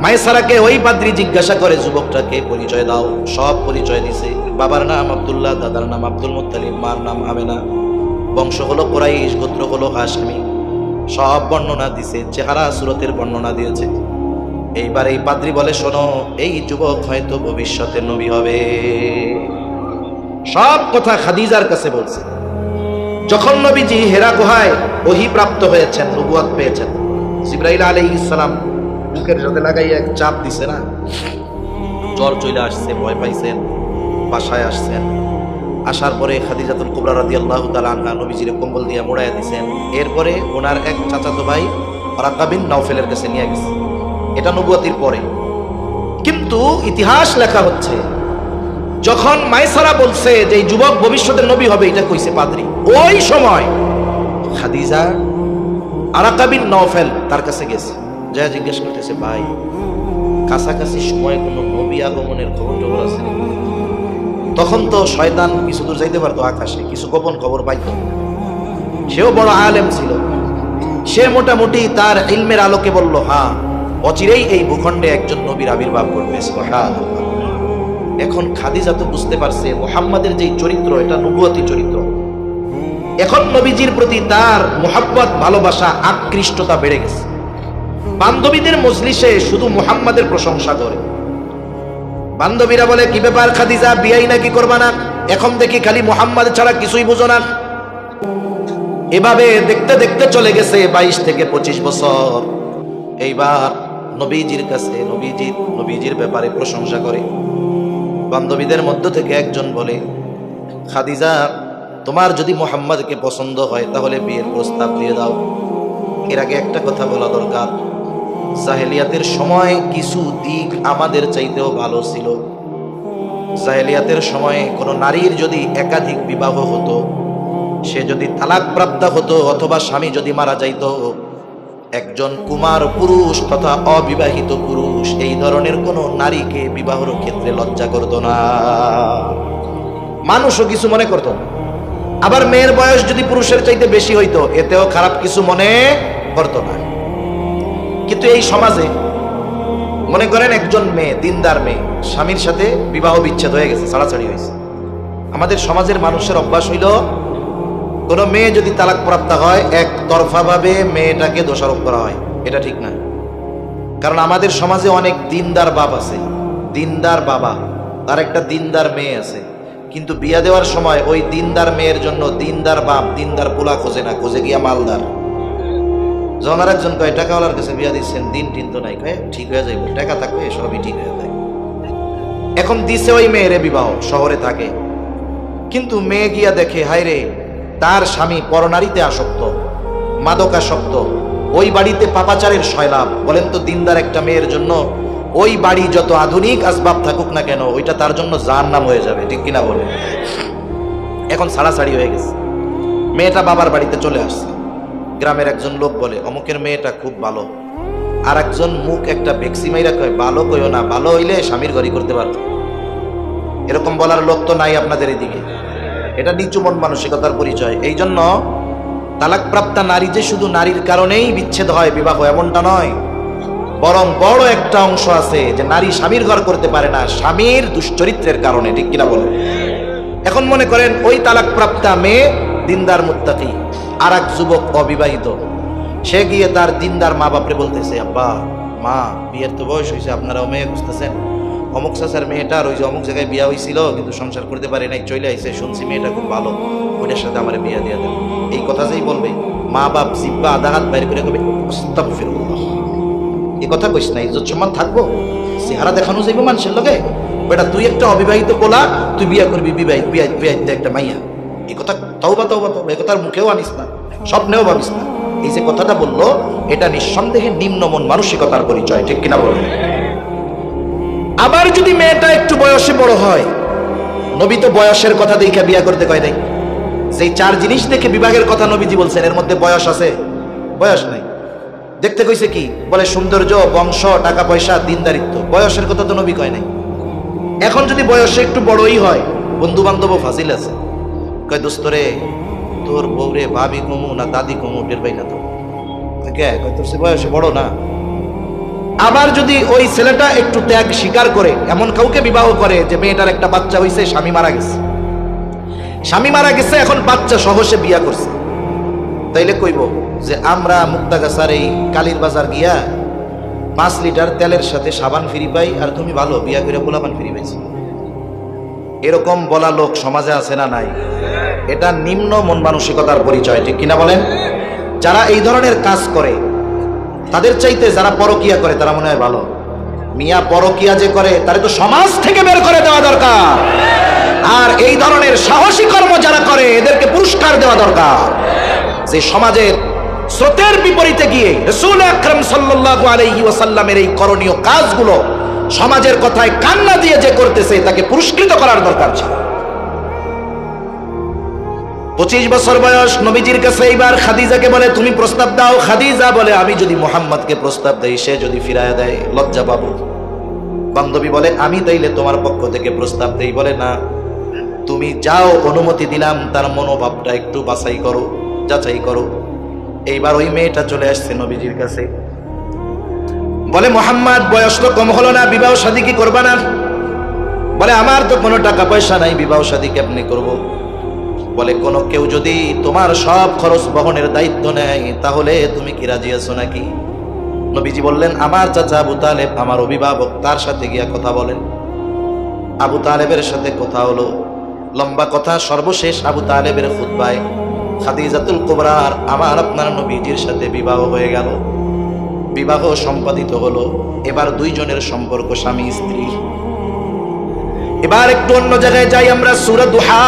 Speaker 1: মাইসারাকে ওই পাদ্রী জিজ্ঞাসা করে, যুবকটাকে পরিচয় দাও। সব পরিচয় দিছে। বাবার নাম আব্দুল্লাহ, দাদার নাম আব্দুল মুত্তালিব, মার নাম আমেনা, বংশ হলো কুরাইশ, গোত্র হলো হাশমি। সব বর্ণনা দিছে, চেহারা সুরতের বর্ণনা দিয়েছে। এইবার এই পাদ্রী বলে, শোনো, এই যুবক হয়তো ভবিষ্যতের নবী হবে। সব কথা খাদিজার কাছে বলছে। যখন নবীজি হেরা গুহায় ওহী প্রাপ্ত হয়েছেন, নবুয়ত পেয়েছেন, জিবরাইল আলাইহিস সালাম বুকের সাথে লাগাইয়া এক চাপ দিছে না, জ্বর চলে আসছে, ভয় পাইছেন, বাসায় আসছেন। আসার পরে খাদিজাতুল কুবরা রাদিয়াল্লাহু তাআলা আনহা নবীজির কম্বল দিয়ে মোড়াইয়া দিয়েছেন। এরপরে ওনার এক চাচাতো ভাই ওরাকা বিন নাওফেলের কাছে নিয়ে গেছে। এটা নবুয়তির পরে। কিন্তু ইতিহাস লেখা হচ্ছে যখন মাইসারা বলছে যে এই যুবক ভবিষ্যতের নবী হবে, এটা কইছে পাদ্রী, ওই সময় খাদিজা আরাকা বিন নাওফেল তার কাছে গেছে, যা জিজ্ঞেস করতেছে, ভাই কাছাকাছি সময় কোনো নবী আগমনের খবর টবর আছে? তখন তো শয়তান কিছু দূর যাইতে পারতো, আকাশে কিছু গোপন খবর পাইতো। সেও বড় আলেম ছিল, সে মোটামুটি তার ইলমের আলোকে বলল, হ্যাঁ, অচিরেই এই ভূখণ্ডে একজন নবীর আবির্ভাব করবে। সুবহানাল্লাহ। এখন খাদিজা তো বুঝতে পারছে মুহাম্মাদের যে চরিত্র, এটা নবুয়তি চরিত্র। এখন নবীজির প্রতি তার মুহাব্বত, ভালোবাসা, আকৃষ্টতা বেড়ে গেছে। বান্ধবীদের মজলিসে শুধু মুহাম্মাদের প্রশংসা করে। বান্ধবীরা বলে, কি ব্যাপার খাদিজা, বিয়াই নাকি করবা না? এখন দেখি খালি মুহাম্মাদ ছাড়া কিছুই বুঝো না। এভাবে দেখতে দেখতে চলে গেছে 22 থেকে 25 বছর। এইবার নবীজির কাছে নবীজির ব্যাপারে প্রশংসা করে। বান্ধবীদের মধ্য থেকে একজন বলে, খাদিজা, তোমার যদি মুহাম্মদকে পছন্দ হয় তাহলে বিয়ের প্রস্তাব দিয়ে দাও। এর আগে একটা কথা বলা দরকার, জাহেলিয়াতের সময় কিছু দিক আমাদের চাইতেও ভালো ছিল। জাহেলিয়াতের সময়ে কোনো নারীর যদি একাধিক বিবাহ হতো, সে যদি তালাক প্রাপ্ত হতো অথবা স্বামী যদি মারা যাইত, একজন কুমার পুরুষ তথা অবিবাহিত পুরুষ এই ধরনের কোন নারীকে বিবাহের ক্ষেত্রে লজ্জা করত না, মানুষও কিছু মনে করত না। আবার মেয়ের বয়স যদি পুরুষের চাইতে বেশি হইতো, এতেও খারাপ কিছু মনে করত না। কিন্তু এই সমাজে মনে করেন একজন মেয়ে, দিনদার মেয়ে, স্বামীর সাথে বিবাহ বিচ্ছেদ হয়ে গেছে, ছাড়াছাড়ি হয়েছে। আমাদের সমাজের মানুষের অভ্যাস হইল, কোন মেয়ে যদি তালাক প্রাপ্ত হয় একতরফা ভাবে মেয়েটাকে দোষারোপ করা হয়। এটা ঠিক না। কারণ আমাদের সমাজে অনেক দিনদার বাপ আছে, দিনদার বাবা, তার একটা দিনদার মেয়ে আছে, কিন্তু বিয়া দেওয়ার সময় ওই দিনদার মেয়ের জন্য দিনদার বাপ দিনদার পোলা খোঁজে না, খোঁজে গিয়া মালদার। যখন আর একজন কয় টাকাওয়ালার কাছে বিয়া দিচ্ছেন, দিন টিন তো নাই, কয় ঠিক হয়ে যাবে, টাকা থাকবে সবই ঠিক হয়ে যায়। এখন দিছে ওই মেয়েরে বিবাহ, শহরে থাকে, কিন্তু মেয়ে গিয়া দেখে হায়রে তার স্বামী পরনারীতে আসক্ত, মাদকাসক্ত, ওই বাড়িতে পাপাচারের সয়লাভ। বলেন তো, দিনদার একটা মেয়ের জন্য ওই বাড়ি যত আধুনিক আসবাব থাকুক না কেন, ওইটা তার জন্য জাহান্নাম হয়ে যাবে, ঠিক কিনা বলেন? এখন ছাড়াছাড়ি হয়ে গেছে, মেয়েটা বাবার বাড়িতে চলে আসছে। গ্রামের একজন লোক বলে, অমুকের মেয়েটা খুব ভালো। আর একজন মুখ একটা বেক্সি মাইরা কয়, ভালো কইও না, ভালো হইলে স্বামীর ঘরই করতে পারতো। এরকম বলার লোক তো নাই আপনাদের এদিকে। এটা নিচু মন মানসিকতার পরিচয়। এই জন্য তালাকপ্রাপ্তা নারী যে শুধু নারীর কারণেই বিচ্ছেদ হয় বিবাহ, এমনটা নয়। বরং বড় একটা অংশ আছে যে নারী স্বামীর ঘর করতে পারে না স্বামীর দুশ্চরিত্রের কারণে, ঠিক কিনা বলে? এখন মনে করেন ওই তালাকপ্রাপ্তা মেয়ে দিনদার মুত্তাকি, আর এক যুবক অবিবাহিত, সে গিয়ে তার দিনদার মা বাপরে বলতেছে, আব্বা মা, বিয়ের তো বয়স হয়েছে, আপনারাও মেয়ে খুঁজতেছেন, অমুক চাচার মেয়েটার ওই যে অমুক জায়গায় বিয়া হয়েছিল কিন্তু সংসার করতে পারে নাই, চলে আইছে, শুনছি মেয়েটা খুব ভালো, ওইটার সাথে আমার বিয়া দিয়ে দেন। এই কথা যেই বলবে, মা বাপ জিব্বা আধা হাত বাইরে করে কবে, আস্তাগফিরুল্লাহ। এই কথা কইস না, ইজ্জত সম্মান থাকবো, চেহারা দেখানো যাইব মানুষের লগে। বেটা তুই একটা অবিবাহিত পোলা, তুই বিয়া করবি বিবাহিত একটা মাইয়া। এই কথা তওবা তওবা তওবা, এই কথার মুখেও আনিস না, স্বপ্নেও ভাবিস না। এই যে কথাটা বললো, এটা নিঃসন্দেহে নিম্ন মন মানসিকতার পরিচয়, ঠিক কিনা বলেন? আবার যদি মেয়েটা একটু বয়সে বড় হয়, নবী তো বয়সের কথা দেখে বিয়া করতে কয় নাই। যেই 4 জিনিস দেখে বিবাহের কথা নবীজি বলছেন, এর মধ্যে বয়স আছে? বয়স নাই। দেখতে কইছে কি? বলে সৌন্দর্য, বংশ, টাকা পয়সা, দিনদারিত্ব। বয়সের কথা তো নবী কয় নাই। এখন যদি বয়সে একটু বড়ই হয়, বন্ধু বান্ধব ফাজিল আছে, কয় দোস্তরে তোর বউরে ভাবি কমু না দাদি কমু টের পাই না তো, কে কয় তোর সে বয়সে বড় না। আবার যদি ওই ছেলেটা একটু ত্যাগ স্বীকার করে, এমন কাউকে বিবাহ করে যে মেয়েটার একটা বাচ্চা হইছে, স্বামী মারা গেছে, এখন বাচ্চা সহ সে বিয়া করছে, তাইলে কইব যে আমরা মুক্তাগাছার এই কালীর বাজার গিয়া 5 লিটার তেলের সাথে সাবান ফ্রি পাই, আর তুমি ভালো বিয়া করে পোলাপান ফ্রি পাইছো। এরকম বলা লোক সমাজে আছে না নাই? এটা নিম্ন মন মানসিকতার পরিচয়, ঠিক কিনা বলেন? যারা এই ধরনের কাজ করে তাদের চাইতে যারা পরকিয়া করে তারা মনে হয় ভালো। মিয়া, পরকিয়া যে করে তারে তো সমাজ থেকে বের করে দেওয়া দরকার, আর এই ধরনের সাহসী কর্ম যারা করে এদেরকে পুরস্কার দেওয়া দরকার। যে সমাজের স্রোতের বিপরীতে গিয়ে রাসূল আকরাম সাল্লাল্লাহু আলাইহি ওয়াসাল্লামের এই করণীয় কাজগুলো সমাজের কথায় কান্না দিয়ে যে করতেছে, তাকে পুরস্কৃত করার দরকার ছিল। 25 বছর বয়স, নবীজির কাছে এইবার খাদিজাকে বলে তুমি প্রস্তাব দাও। খাদিজা বলে আমি যদি মুহাম্মদকে প্রস্তাব দেই, সে যদি ফিরায় দেয় লজ্জা পাবো। বান্ধবী বলে আমি তাইলে তোমার পক্ষ থেকে প্রস্তাব দেই। বলে না, তুমি যাও, অনুমতি দিলাম, তার মনোভাবটা একটু যাচাই করো। এইবার ওই মেয়েটা চলে আসছে নবীজির কাছে, বলে মুহাম্মদ বয়স তো কম হলো না, বিবাহ শাদী কি করবা না? বলে আমার তো কোনো টাকা পয়সা নাই, বিবাহ শাদী কেমনে করবো? বলে কোনো কেউ যদি তোমার সব খরচ বহনের দায়িত্ব নেয় তাহলে তুমি কি রাজি আছো নাকি? নবীজি বললেন আমার চাচা আবু তালেব আমার অভিভাবক, তার সাথে গিয়া কথা বলেন। আবু তালেবের সাথে কথা হলো, লম্বা কথা। সর্বশেষ আবু তালেবের খুতবায় খাদিজাতুল কুবরার আমার আপনার নবীজির সাথে বিবাহ হয়ে গেল। বিবাহ সম্পাদিত হলো। এবার দুইজনের সম্পর্ক স্বামী স্ত্রী। এবার একটু অন্য জায়গায় যাই আমরা। সূরা দুহা।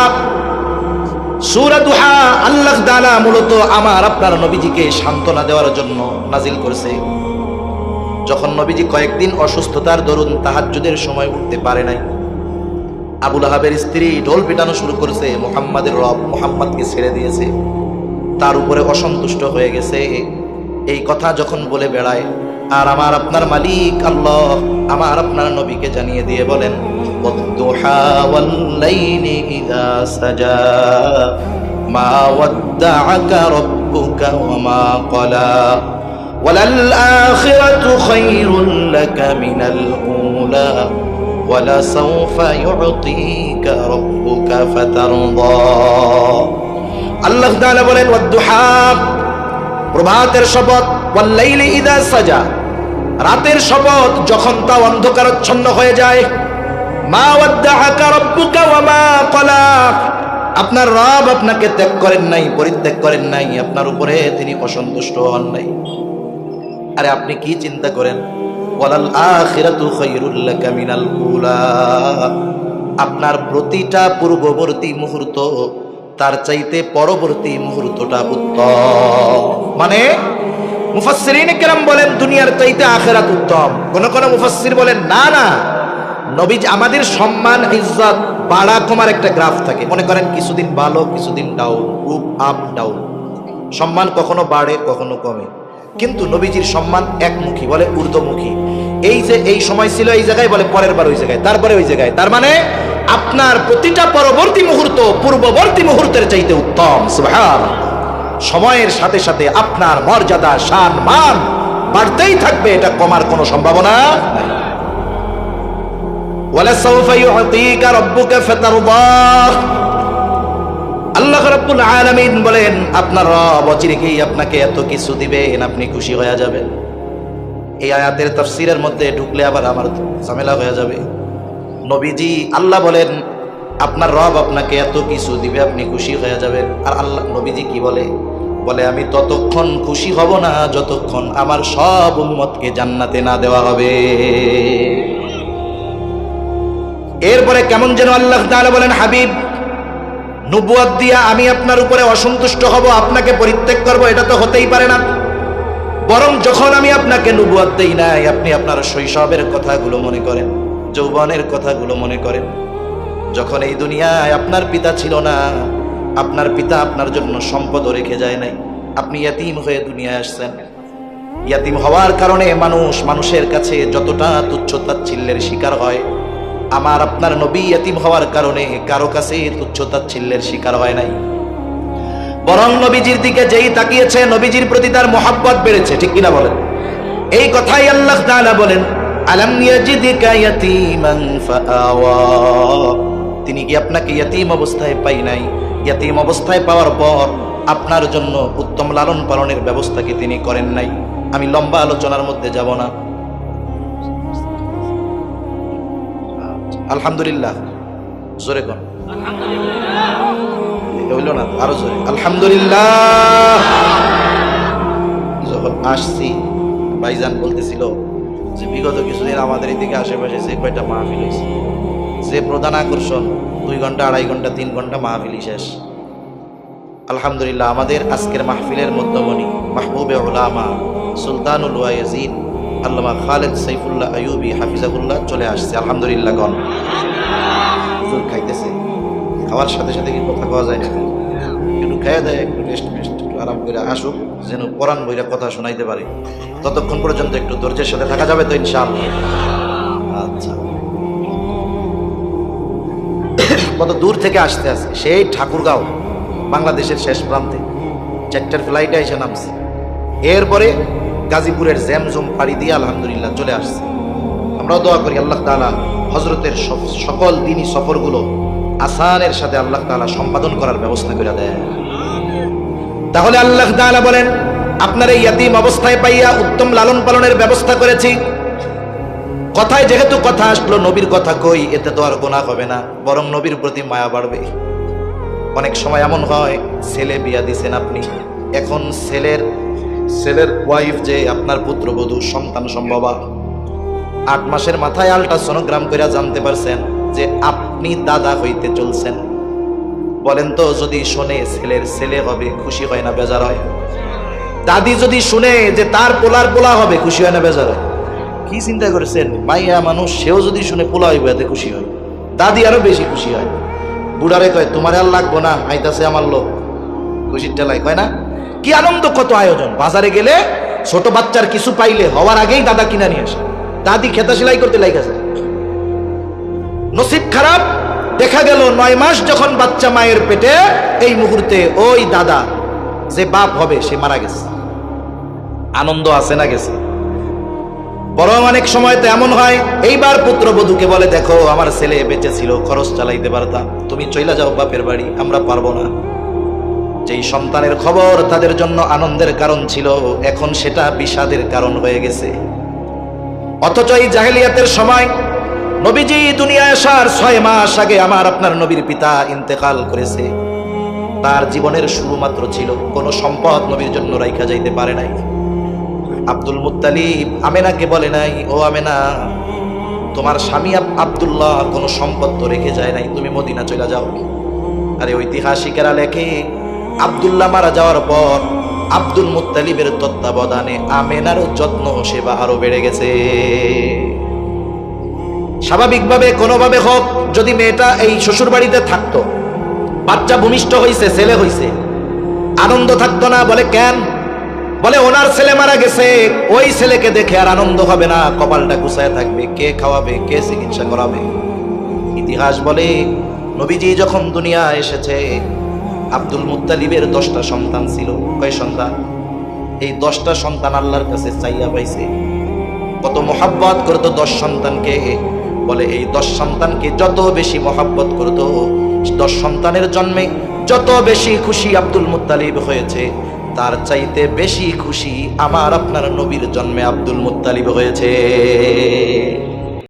Speaker 1: সূরা দুহা আল্লাহ তাআলা মূলত আমার আপনার নবীজিকে সান্ত্বনা দেওয়ার জন্য নাজিল করছে। যখন নবীজি কয়েকদিন অসুস্থতার দরুন তাহাজ্জুদের সময় উঠতে পারে নাই, আবু লাহাবের স্ত্রী ঢোল পিটানো শুরু করেছে, মুহাম্মাদের রব মুহাম্মাদকে ছেড়ে দিয়েছে, তার উপরে অসন্তুষ্ট হয়ে গেছে। এই কথা যখন বলে বেড়ায়, আর আমার আপনার মালিক আল্লাহ আমার আপনার নবীকে জানিয়ে দিয়ে বলেন, ওয়াদ-দুহা ওয়াল-লাইলি ইযা সাজা মা ওয়াদ্দাআকা রাব্বুকা ওয়া মা ক্বালা ওয়ালাল আখিরাতু খায়রুল লাকা মিনাল উলা ওয়ালাসাউফা ইউ'তিকা রাব্বুকা ফাতারদা। আল্লাহ তাআলা বলেন, ওয়াদ-দুহা প্রভাতের শপথ, ওয়াল-লাইলি ইযা সাজা রাতের শপথ যখন তা অন্ধকারাচ্ছন্ন হয়ে যায়, মা ওয়াদ্দাআকা রাব্বুকা ওয়া মা ক্বালা আপনার রব আপনাকে ত্যাগ করেন নাই, পরিত্যাগ করেন নাই, আপনার উপরে তিনি অসন্তুষ্ট হন নাই। আরে আপনি কি চিন্তা করেন, ওয়ালাল আখিরাতু খায়রুল লাকা মিনাল উলা আপনার প্রতিটা পূর্ববর্তী মুহূর্ত তার চাইতে পরবর্তী মুহূর্তটা উত্তম। মানে মুফাসসিরিন কেরাম বলেন দুনিয়ার চাইতে আখিরাত উত্তম। কোন কোন মুফাসসির বলেন না না, নবীজি আমাদের সম্মান ইজ্জত বাড়া কমার একটা গ্রাফ থাকে। মনে করেন কিছুদিন ভালো কিছুদিন ডাউন, উপ আপ ডাউন, সম্মান কখনো বাড়ে কখনো কমে, কিন্তু নবীজির সম্মান একমুখী, বলে ঊর্ধ্বমুখী। এই যে এই সময় ছিল এই জায়গায়, বলে পরের বার ওই জায়গায়, তারপরে ওই জায়গায়। তার মানে আপনার প্রতিটা পরবর্তী মুহূর্ত পূর্ববর্তী মুহূর্তের চাইতে উত্তম। সুবহানাল্লাহ। সময়ের সাথে সাথে আপনার মর্যাদা শান মান বাড়তেই থাকবে, এটা কমার কোনো সম্ভাবনা নাই। ওয়ালাসাউফা ইউ'তিকা রাব্বুকা ফাতারদা আল্লাহ রাব্বুল আলামিন বলেন আপনার রব অচিরেই আপনাকে এত কিছু দিবেন, আপনি খুশি হয়ে যাবেন। এই আয়াতের তাফসীরের মধ্যে ঢুকলে আবার আমার ঝামেলা হয়ে যাবে। নবীজি আল্লাহ বলেন আপনার রব আপনাকে এত কিছু দিবে, আপনি খুশি হয়ে যাবেন। আর আল্লাহ নবীজি কি বলে, বলে আমি ততক্ষণ খুশি হব না যতক্ষণ আমার সব উম্মতকে জান্নাতে না দেওয়া হবে। এরপরে কেমন যেন আল্লাহ তাআলা বলেন, হাবিব নবুয়ত দিয়া আমি আপনার উপরে অসন্তুষ্ট হব, আপনাকে পরিত্যাগ করব, এটা তো হতেই পারে না। বরং যখন আমি আপনাকে নবুয়ত দেই নাই, আপনি আপনার শৈশবের কথাগুলো মনে করেন, যৌবনের কথাগুলো মনে করেন। যখন এই দুনিয়ায় আপনার পিতা ছিল না, আপনার পিতা আপনার জন্য সম্পদও রেখে যায় নাই, আপনি ইয়াতীম হয়ে দুনিয়ায় আসছেন। ইয়াতীম হওয়ার কারণে মানুষের কাছে যতটা তুচ্ছ তাচ্ছিল্যের শিকার হয়, আমার আপনার নবী ইয়াতীম হওয়ার কারণে কারো কাছে তুচ্ছ তাচ্ছিল্যের শিকার হয় নাই। বরং নবীজির দিকে যেই তাকিয়েছে, নবীজির প্রতি তার মহব্বত বেড়েছে। ঠিক কিনা বলেন? এই কথাই আল্লাহ তাআলা বলেন, আলাম ইয়াজিদিকা ইয়াতীমান ফাআওয়া তিনি কি আপনাকে ইয়াতীম অবস্থায় পাই নাই? ইয়াতীম অবস্থায় পাওয়ার পর আপনার জন্য উত্তম লালন পালনের ব্যবস্থা কি তিনি করেন নাই? আমি লম্বা আলোচনার মধ্যে যাব না। আলহামদুলিল্লাহ, জোরে কোন হইল না, আরো জোরে আলহামদুলিল্লাহ। যখন আসছি ভাইজান বলতেছিল যে বিগত কিছুদিন আমাদের এদিকে আশেপাশে যে কয়টা মাহফিল হয়েছে, যে প্রধান আকর্ষণ 2 ঘন্টা 2.5 ঘন্টা 3 ঘন্টা মাহফিল শেষ। আলহামদুলিল্লাহ, আমাদের আজকের মাহফিলের মধ্যমণি মাহবুবে উলামা সুলতানুল ওয়াইজিদ আল্লামা খালেদ সাইফুল্লাহ আইয়ুবী হাফিজাহুল্লাহ চলে আসছে। আলহামদুলিল্লাহ। গণ হুজুর খাইতেছে, খাওয়ার সাথে সাথে কি কথা কওয়া যায় না? একটু খাইয়া দেয়, একটু রেস্ট একটু আরাম করে আসুক, যেন পরাণ বইরা কথা শোনাইতে পারে। ততক্ষণ পর্যন্ত একটু ধৈর্যের সাথে থাকা যাবে তো ইনশাআল্লাহ? আচ্ছা। কত দূর থেকে আসতে আছে, সেই ঠাকুরগাঁও, বাংলাদেশের শেষ প্রান্তে, 4টার ফ্লাইটে এসে নামছে। এরপরে গাজীপুরের জ্যামজুম পাড়ি দিয়ে আলহামদুলিল্লাহ চলে আসছে। আমরাও দোয়া করি আল্লাহ তাআলা হযরতের সকল দিনই সফরগুলো আসানের সাথে আল্লাহ তাআলা সম্পাদন করার ব্যবস্থা করে দেয়। তাহলে আল্লাহ তাআলা বলেন, আপনার এই ইয়াতীম অবস্থায় পাইয়া উত্তম লালন পালনের ব্যবস্থা করেছি। কথায় যেহেতু কথা আসলো, নবীর কথা কই, এতে তো আর গুনাহ হবে না, বরং নবীর প্রতি মায়া বাড়বে। অনেক সময় এমন হয়, ছেলে বিয়া দিছেন আপনি, এখন ছেলের ওয়াইফ যে আপনার পুত্রবধূ সন্তান সম্ভবা, 8 মাসের মাথায় আল্ট্রাসোনোগ্রাম করে জানতে পারছেন যে আপনি দাদা হইতে চলছেন। বলেন তো, যদি শুনে ছেলের ছেলে হবে, খুশি হয় না বেজার হয়? দাদি যদি শুনে যে তার পোলা হবে, খুশি হয় না বেজার হয়? কি চিন্তা করেছেন? মাইয়া মানুষ, সেও যদি শুনে পোলা হইবে এতে খুশি হয়, দাদি আরো বেশি খুশি হয়। বুড়ারে কয় তোমার আর লাগবো না, আইতাছে আমার লোক, খুশির টেলায়, কয় না? কি আনন্দ, কত আয়োজন। বাজারে গেলে ছোট বাচ্চার কিছু পাইলে হওয়ার আগেই দাদা কিনা নিয়ে আসে, দাদি খেতা সেলাই করতে লাইগাছে। নসিব খারাপ, দেখা গেল 9 মাস যখন বাচ্চা মায়ের পেটে, এই মুহূর্তে ওই দাদা যে বাপ হবে সে মারা গেছে। আনন্দ আছে না গেছে? বরং অনেক সময় তো এমন হয়, এইবার পুত্রবধূকে বলে দেখো আমার ছেলে বেঁচে ছিল, খরচ চালাইতে পারতাম, তুমি চইলা যাও বাপের বাড়ি, আমরা পারবো না। যেই সন্তানের খবর তাদের জন্য আনন্দের কারণ ছিল, এখন সেটা বিষাদের কারণ হয়ে গেছে। অথচ এই জাহেলিয়াতের সময় নবীজি দুনিয়ায় আসার 6 মাস আগে আমার আপনার নবীর পিতা ইন্তেকাল করেছে। তার জীবনের শুরু মাত্র ছিল, কোনো সম্পদ নবীর জন্য রাইখা যাইতে পারে নাই। আব্দুল মুত্তালিব আমেনাকে বলে নাই, ও আমেনা, তোমার স্বামী আব্দুল্লাহ কোনো সম্পদ তো রেখে যায় নাই, তুমি মদিনা চলে যাও। আরে ঐতিহাসিকেরা লেখে, আব্দুল্লাহ মারা যাওয়ার পর আব্দুল মুত্তালিবের তত্ত্বাবধানে আমেনার যত্ন সেবা আরো বেড়ে গেছে। স্বাভাবিকভাবে কোনোভাবে হোক, যদি মেয়েটা এই শ্বশুর বাড়িতে থাকতো, বাচ্চা ভূমিষ্ঠ হইছে, ছেলে হইছে, আনন্দ থাকতো না। বলে কেন? বলে ওনার ছেলে মারা গেছে, ওই ছেলেকে দেখে আর আনন্দ হবে না, কপালটা গুছায় থাকবে, কে খাওয়াবে, কে চিকিৎসা করাবে। ইতিহাস বলে নবীজি যখন দুনিয়া এসেছে, আব্দুল মুত্তালিবের 10টা সন্তান ছিল। কয় সন্তান? এই 10টা সন্তান আল্লাহর কাছে চাইয়া পাইছে। কত মোহাব্বত করতো 10 সন্তানকে। বলে এই 10 সন্তানকে যত বেশি মোহাব্বত করতো, 10 সন্তানের জন্মে যত বেশি খুশি আব্দুল মুত্তালিব হয়েছে, তার চাইতে বেশি খুশি আমার আপনার নবীর জন্মে আব্দুল মুত্তালিব হয়েছে।